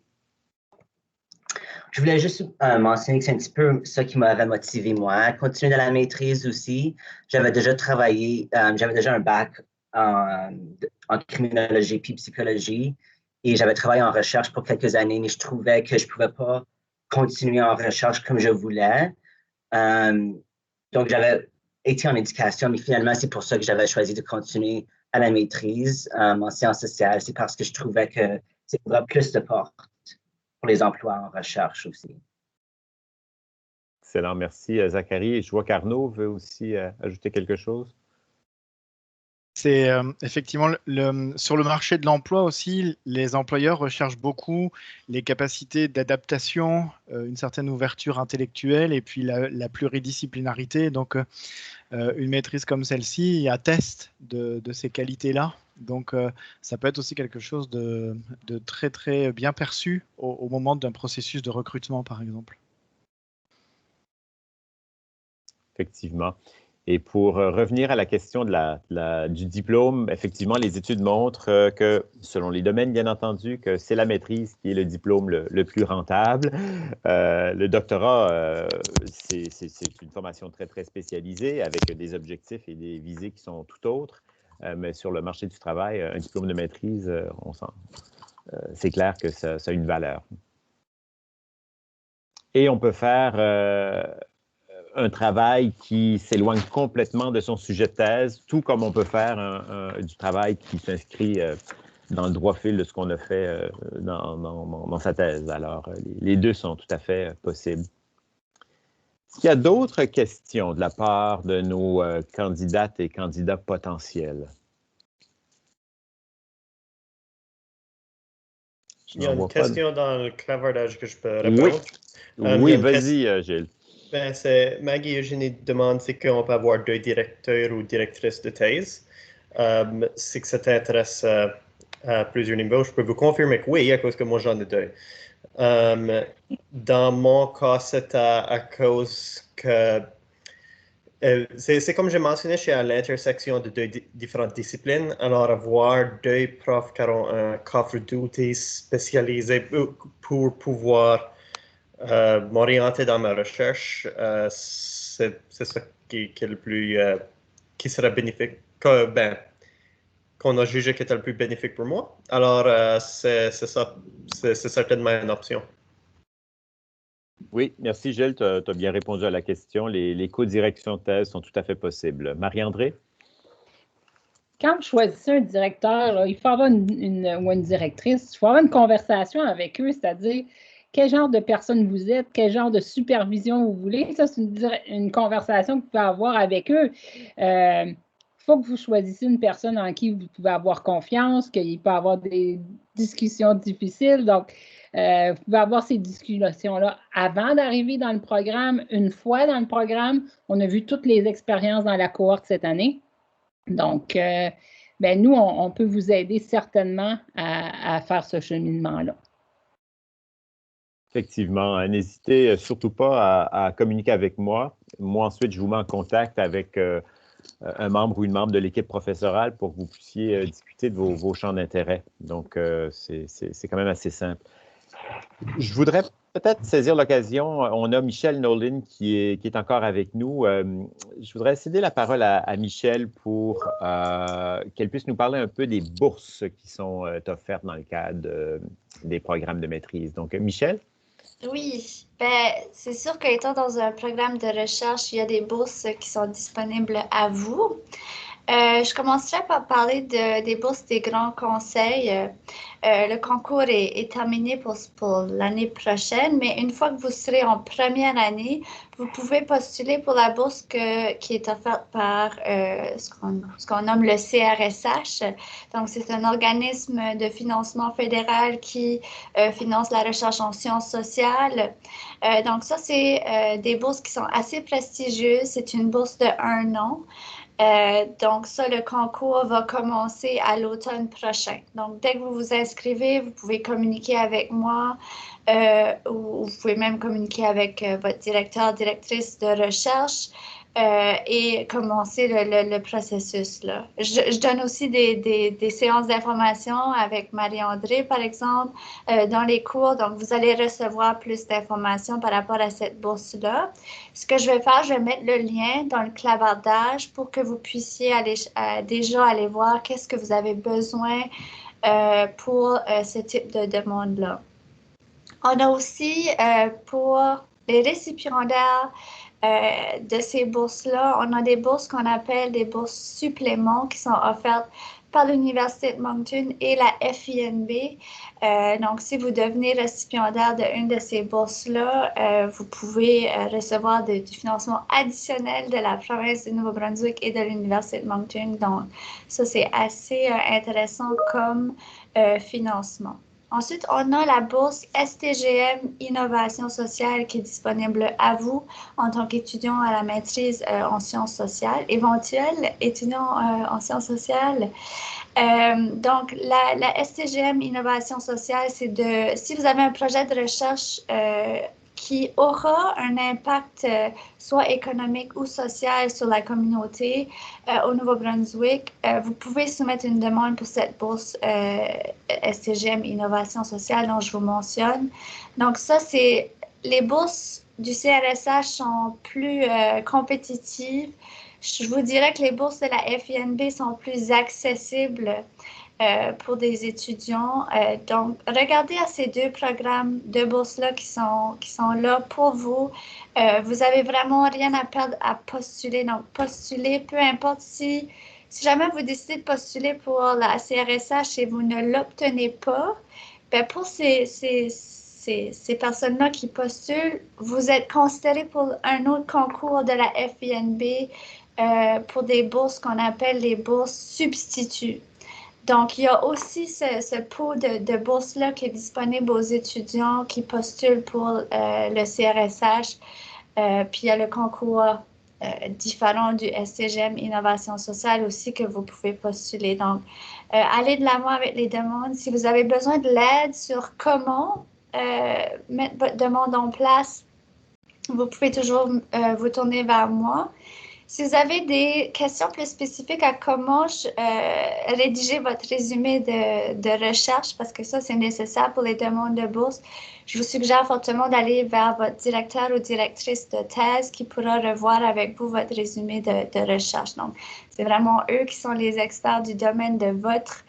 F: Je voulais juste mentionner que c'est un petit peu ça qui m'avait motivé, moi, à continuer dans la maîtrise aussi. J'avais déjà travaillé, j'avais déjà un bac en criminologie puis psychologie et j'avais travaillé en recherche pour quelques années, mais je trouvais que je ne pouvais pas continuer en recherche comme je voulais. Donc, j'avais été en éducation, mais finalement, c'est pour ça que j'avais choisi de continuer à la maîtrise en sciences sociales. C'est parce que je trouvais que c'est plus de portes pour les emplois en recherche aussi.
A: Excellent, merci Zachary. Je vois qu'Arnaud veut aussi ajouter quelque chose.
D: C'est effectivement sur le marché de l'emploi aussi, les employeurs recherchent beaucoup les capacités d'adaptation, une certaine ouverture intellectuelle et puis la pluridisciplinarité. Donc, une maîtrise comme celle-ci atteste de ces qualités-là. Donc, ça peut être aussi quelque chose de très, très bien perçu au moment d'un processus de recrutement, par exemple.
A: Effectivement. Et pour revenir à la question du diplôme, effectivement, les études montrent que, selon les domaines, bien entendu, que c'est la maîtrise qui est le diplôme le plus rentable. Le doctorat, c'est une formation très, très spécialisée avec des objectifs et des visées qui sont tout autres. Mais sur le marché du travail, un diplôme de maîtrise, c'est clair que ça a une valeur. et on peut faire un travail qui s'éloigne complètement de son sujet de thèse, tout comme on peut faire du travail qui s'inscrit dans le droit fil de ce qu'on a fait dans sa thèse. Alors, les deux sont tout à fait possibles. Est-ce qu'il y a d'autres questions de la part de nos candidates et candidats potentiels?
I: Il y a une question dans le clavardage que je peux répondre.
A: Oui, vas-y, Gilles.
I: Ben, c'est Maggie Eugénie demande si on peut avoir 2 directeurs ou directrices de thèse. Si ça t'intéresse à plusieurs niveaux, je peux vous confirmer que oui, à cause que moi j'en ai 2. Dans mon cas, c'est à cause que c'est comme j'ai mentionné, je suis à l'intersection de 2 différentes disciplines. Alors, avoir 2 profs qui ont un coffre d'outils spécialisé pour pouvoir m'orienter dans ma recherche, c'est ça qui est le plus, qui serait bénéfique, qu'on a jugé qui était le plus bénéfique pour moi. Alors, c'est ça, c'est certainement une option.
A: Oui, merci Gilles, tu as bien répondu à la question. Les co-directions de thèse sont tout à fait possibles. Marie-André?
E: Quand vous choisissez un directeur, là, il faut avoir ou une directrice, il faut avoir une conversation avec eux, c'est-à-dire quel genre de personne vous êtes, quel genre de supervision vous voulez. Ça, c'est une conversation que vous pouvez avoir avec eux. Il faut que vous choisissiez une personne en qui vous pouvez avoir confiance, qu'il peut y avoir des discussions difficiles. Donc, vous pouvez avoir ces discussions-là avant d'arriver dans le programme. Une fois dans le programme, on a vu toutes les expériences dans la cohorte cette année. Donc, nous, on peut vous aider certainement à faire ce cheminement-là.
A: Effectivement, n'hésitez surtout pas à communiquer avec moi. Moi, ensuite, je vous mets en contact avec un membre ou une membre de l'équipe professorale pour que vous puissiez discuter de vos champs d'intérêt. Donc, c'est quand même assez simple. Je voudrais peut-être saisir l'occasion. On a Michelle Nolan qui est encore avec nous. Je voudrais céder la parole à Michelle pour qu'elle puisse nous parler un peu des bourses qui sont offertes dans le cadre des programmes de maîtrise. Donc, Michelle?
B: Oui, c'est sûr qu'étant dans un programme de recherche, il y a des bourses qui sont disponibles à vous. Je commencerai par parler des bourses des grands conseils. Le concours est terminé pour l'année prochaine, mais une fois que vous serez en première année, vous pouvez postuler pour la bourse qui est offerte par ce qu'on nomme le CRSH. Donc, c'est un organisme de financement fédéral qui finance la recherche en sciences sociales. Donc, ça, c'est des bourses qui sont assez prestigieuses. C'est une bourse de 1 an. Donc, ça, le concours va commencer à l'automne prochain. Donc, dès que vous vous inscrivez, vous pouvez communiquer avec moi ou vous pouvez même communiquer avec votre directeur, directrice de recherche et commencer le processus, là. Je donne aussi des séances d'information avec Marie-André, par exemple, dans les cours. Donc, vous allez recevoir plus d'informations par rapport à cette bourse-là. Ce que je vais faire, je vais mettre le lien dans le clavardage pour que vous puissiez déjà aller voir qu'est-ce que vous avez besoin pour ce type de demande-là. On a aussi pour les récipiendaires de ces bourses-là, on a des bourses qu'on appelle des bourses suppléments qui sont offertes par l'Université de Moncton et la FINB. Donc, si vous devenez récipiendaire d'une de ces bourses-là, vous pouvez recevoir du financement additionnel de la province du Nouveau-Brunswick et de l'Université de Moncton. Donc, ça, c'est assez intéressant comme financement. Ensuite, on a la bourse STGM Innovation sociale qui est disponible à vous en tant qu'étudiant à la maîtrise en sciences sociales, éventuel étudiant en sciences sociales. Donc, la STGM Innovation sociale, c'est si vous avez un projet de recherche qui aura un impact soit économique ou social sur la communauté au Nouveau-Brunswick, vous pouvez soumettre une demande pour cette bourse STGM Innovation sociale dont je vous mentionne. Donc ça, les bourses du CRSH sont plus compétitives. Je vous dirais que les bourses de la FINB sont plus accessibles. pour des étudiants. Donc, regardez à ces deux programmes de bourse-là qui sont là pour vous. Vous avez vraiment rien à perdre à postuler. Donc, postulez, peu importe si jamais vous décidez de postuler pour la CRSH et vous ne l'obtenez pas, bien pour ces personnes-là qui postulent, vous êtes considérés pour un autre concours de la FINB pour des bourses qu'on appelle les bourses substituts. Donc, il y a aussi ce pot de bourses-là qui est disponible aux étudiants qui postulent pour le CRSH. Puis, il y a le concours différent du SCGM Innovation sociale aussi que vous pouvez postuler. Donc, allez de l'avant avec les demandes. Si vous avez besoin de l'aide sur comment mettre votre demande en place, vous pouvez toujours vous tourner vers moi. Si vous avez des questions plus spécifiques à comment rédiger votre résumé de recherche, parce que ça, c'est nécessaire pour les demandes de bourse, je vous suggère fortement d'aller vers votre directeur ou directrice de thèse qui pourra revoir avec vous votre résumé de recherche. Donc, c'est vraiment eux qui sont les experts du domaine de votre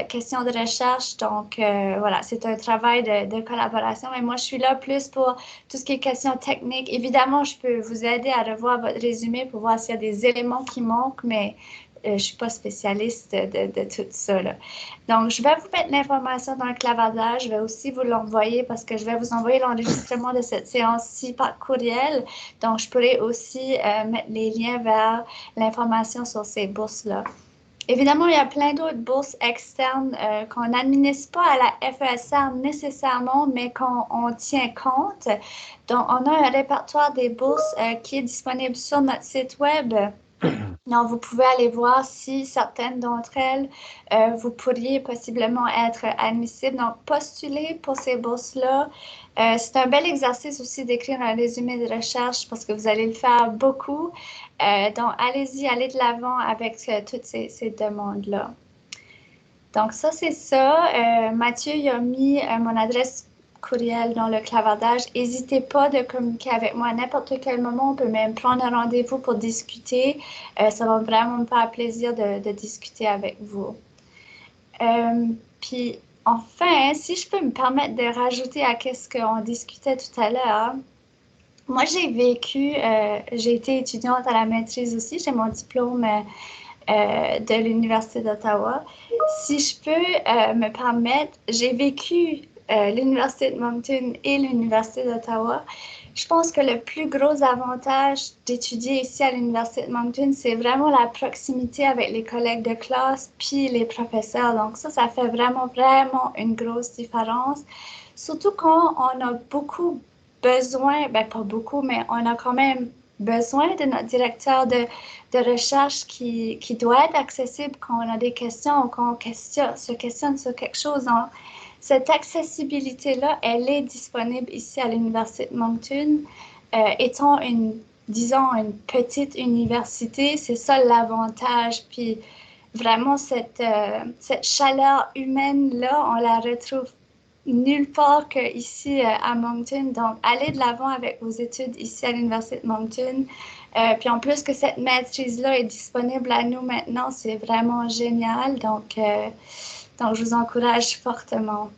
B: question de recherche. Donc, voilà, c'est un travail de collaboration. Et moi, je suis là plus pour tout ce qui est questions techniques. Évidemment, je peux vous aider à revoir votre résumé pour voir s'il y a des éléments qui manquent, mais je ne suis pas spécialiste de tout ça, là. Donc, je vais vous mettre l'information dans le clavardage. Je vais aussi vous l'envoyer parce que je vais vous envoyer l'enregistrement de cette séance-ci par courriel. Donc, je pourrai aussi mettre les liens vers l'information sur ces bourses-là. Évidemment, il y a plein d'autres bourses externes qu'on n'administre pas à la FESR nécessairement, mais qu'on tient compte. Donc, on a un répertoire des bourses qui est disponible sur notre site web. Donc, vous pouvez aller voir si certaines d'entre elles, vous pourriez possiblement être admissibles. Donc, postulez pour ces bourses-là. C'est un bel exercice aussi d'écrire un résumé de recherche parce que vous allez le faire beaucoup. Donc, allez-y, allez de l'avant avec toutes ces demandes-là. Donc, ça, c'est ça. Mathieu, il a mis mon adresse courriel dans le clavardage. N'hésitez pas de communiquer avec moi à n'importe quel moment. On peut même prendre un rendez-vous pour discuter. Ça va vraiment me faire plaisir de discuter avec vous. Puis, enfin, si je peux me permettre de rajouter à ce qu'on discutait tout à l'heure, moi, j'ai été étudiante à la maîtrise aussi. J'ai mon diplôme de l'Université d'Ottawa. Si je peux me permettre, j'ai vécu l'Université de Moncton et l'Université d'Ottawa. Je pense que le plus gros avantage d'étudier ici à l'Université de Moncton, c'est vraiment la proximité avec les collègues de classe puis les professeurs. Donc ça fait vraiment, vraiment une grosse différence. Surtout quand on a beaucoup besoin, ben pas beaucoup, mais on a quand même besoin de notre directeur de recherche qui doit être accessible quand on a des questions ou quand on se questionne sur quelque chose. Donc, cette accessibilité-là, elle est disponible ici à l'Université de Moncton. Étant une petite université, c'est ça l'avantage. Puis vraiment, cette chaleur humaine-là, on la retrouve nulle part qu'ici à Moncton. Donc, allez de l'avant avec vos études ici à l'Université de Moncton. Puis en plus que cette maîtrise-là est disponible à nous maintenant, c'est vraiment génial. Donc, je vous encourage fortement.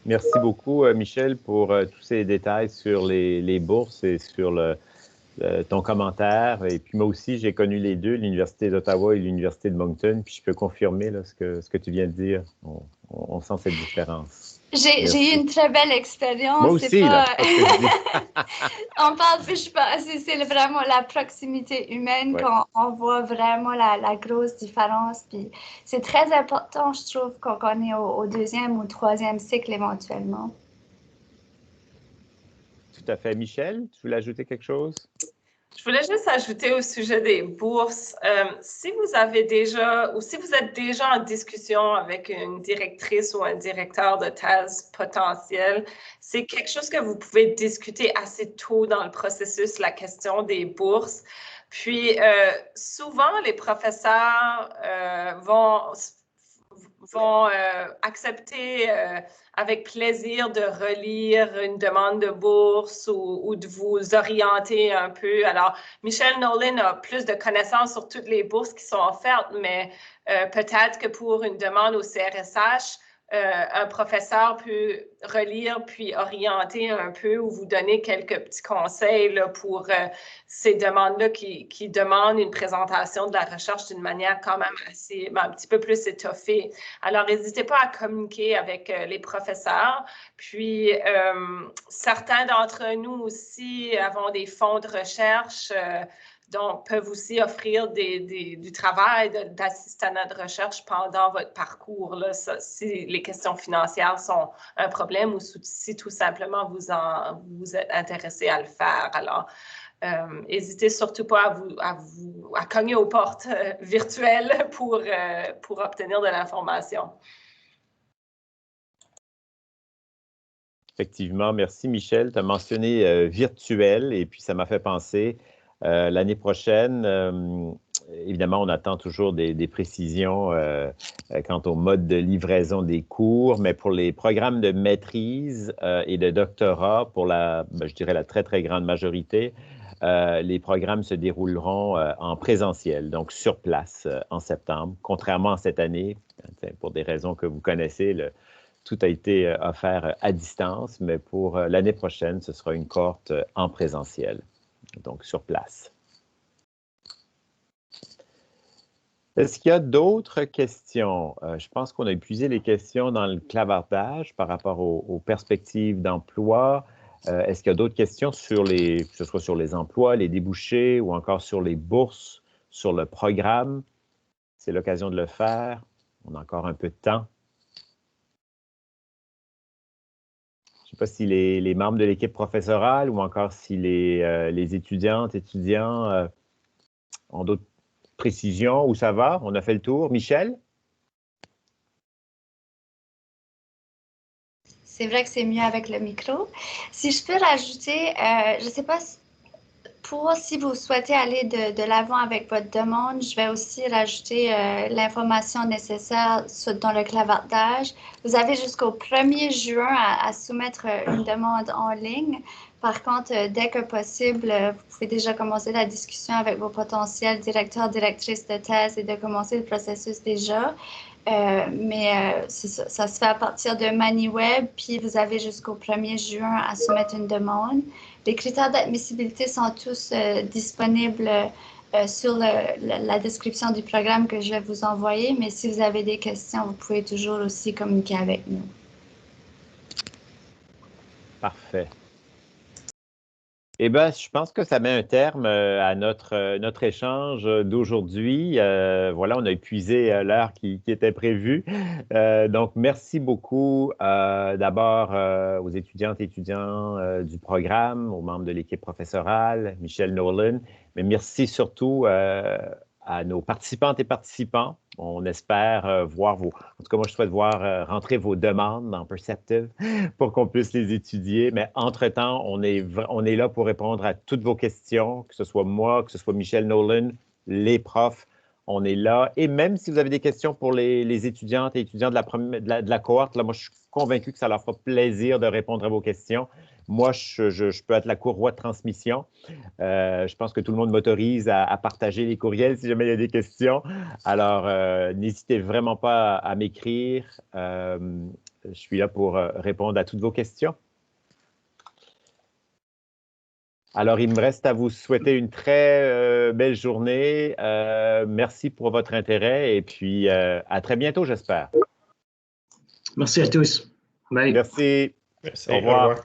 A: Merci beaucoup, Michel, pour tous ces détails sur les bourses et sur ton commentaire. Et puis moi aussi, j'ai connu les deux, l'Université d'Ottawa et l'Université de Moncton. Puis je peux confirmer là, ce que tu viens de dire. On sent cette différence.
B: J'ai eu une très belle expérience.
A: Moi aussi, là.
B: On parle, c'est vraiment la proximité humaine qu'on voit vraiment la grosse différence. Puis c'est très important, je trouve, quand on est au deuxième ou troisième cycle éventuellement.
A: Tout à fait. Michel, tu voulais ajouter quelque chose?
C: Je voulais juste ajouter au sujet des bourses, si vous avez déjà ou si vous êtes déjà en discussion avec une directrice ou un directeur de thèse potentiel, c'est quelque chose que vous pouvez discuter assez tôt dans le processus, la question des bourses. Puis, souvent, les professeurs vont accepter avec plaisir de relire une demande de bourse ou de vous orienter un peu. Alors, Michelle Nolan a plus de connaissances sur toutes les bourses qui sont offertes, mais peut-être que pour une demande au CRSH, un professeur peut relire puis orienter un peu ou vous donner quelques petits conseils là, pour ces demandes-là qui demandent une présentation de la recherche d'une manière quand même un petit peu plus étoffée. Alors, n'hésitez pas à communiquer avec les professeurs. Puis, certains d'entre nous aussi avons des fonds de recherche donc, peuvent aussi offrir du travail d'assistanat de recherche pendant votre parcours. Là, si les questions financières sont un problème ou si tout simplement vous êtes intéressé à le faire. Alors, n'hésitez surtout pas à cogner aux portes virtuelles pour obtenir de l'information.
A: Effectivement, merci Michel. Tu as mentionné virtuel et puis ça m'a fait penser l'année prochaine, évidemment, on attend toujours des précisions quant au mode de livraison des cours, mais pour les programmes de maîtrise et de doctorat, pour je dirais la très, très grande majorité, les programmes se dérouleront en présentiel, donc sur place en septembre, contrairement à cette année, pour des raisons que vous connaissez, tout a été offert à distance, mais pour l'année prochaine, ce sera une cohorte en présentiel. Donc, sur place. Est-ce qu'il y a d'autres questions? Je pense qu'on a épuisé les questions dans le clavardage par rapport aux perspectives d'emploi. Est-ce qu'il y a d'autres questions sur que ce soit sur les emplois, les débouchés ou encore sur les bourses, sur le programme? C'est l'occasion de le faire. On a encore un peu de temps. Je ne sais pas si les membres de l'équipe professorale ou encore si les étudiantes, étudiants ont d'autres précisions. Où ça va? On a fait le tour. Michel?
B: C'est vrai que c'est mieux avec le micro. Si je peux rajouter, je ne sais pas si vous souhaitez aller de l'avant avec votre demande, je vais aussi rajouter l'information nécessaire dans le clavardage. Vous avez jusqu'au 1er juin à soumettre une demande en ligne. Par contre, dès que possible, vous pouvez déjà commencer la discussion avec vos potentiels directeurs, directrices de thèse et de commencer le processus déjà. Ça se fait à partir de ManiWeb, puis vous avez jusqu'au 1er juin à soumettre une demande. Les critères d'admissibilité sont tous disponibles sur la description du programme que je vais vous envoyer, mais si vous avez des questions, vous pouvez toujours aussi communiquer avec nous.
A: Parfait. Eh bien, je pense que ça met un terme à notre échange d'aujourd'hui. Voilà, on a épuisé l'heure qui était prévue. Donc, merci beaucoup d'abord aux étudiantes et étudiants du programme, aux membres de l'équipe professorale, Michelle Nolan, mais merci surtout à nos participantes et participants. On espère voir en tout cas, moi, je souhaite voir rentrer vos demandes dans Perceptive pour qu'on puisse les étudier. Mais entre-temps, on est là pour répondre à toutes vos questions, que ce soit moi, que ce soit Michelle Nolan, les profs, on est là. Et même si vous avez des questions pour les étudiantes et étudiants de la cohorte, là, moi, je suis convaincu que ça leur fera plaisir de répondre à vos questions. Moi, je peux être la courroie de transmission. Je pense que tout le monde m'autorise à partager les courriels si jamais il y a des questions. Alors, n'hésitez vraiment pas à m'écrire. Je suis là pour répondre à toutes vos questions. Alors, il me reste à vous souhaiter une très belle journée. Merci pour votre intérêt et puis à très bientôt, j'espère.
J: Merci à tous. Bye.
A: Merci.
I: Merci. Au revoir.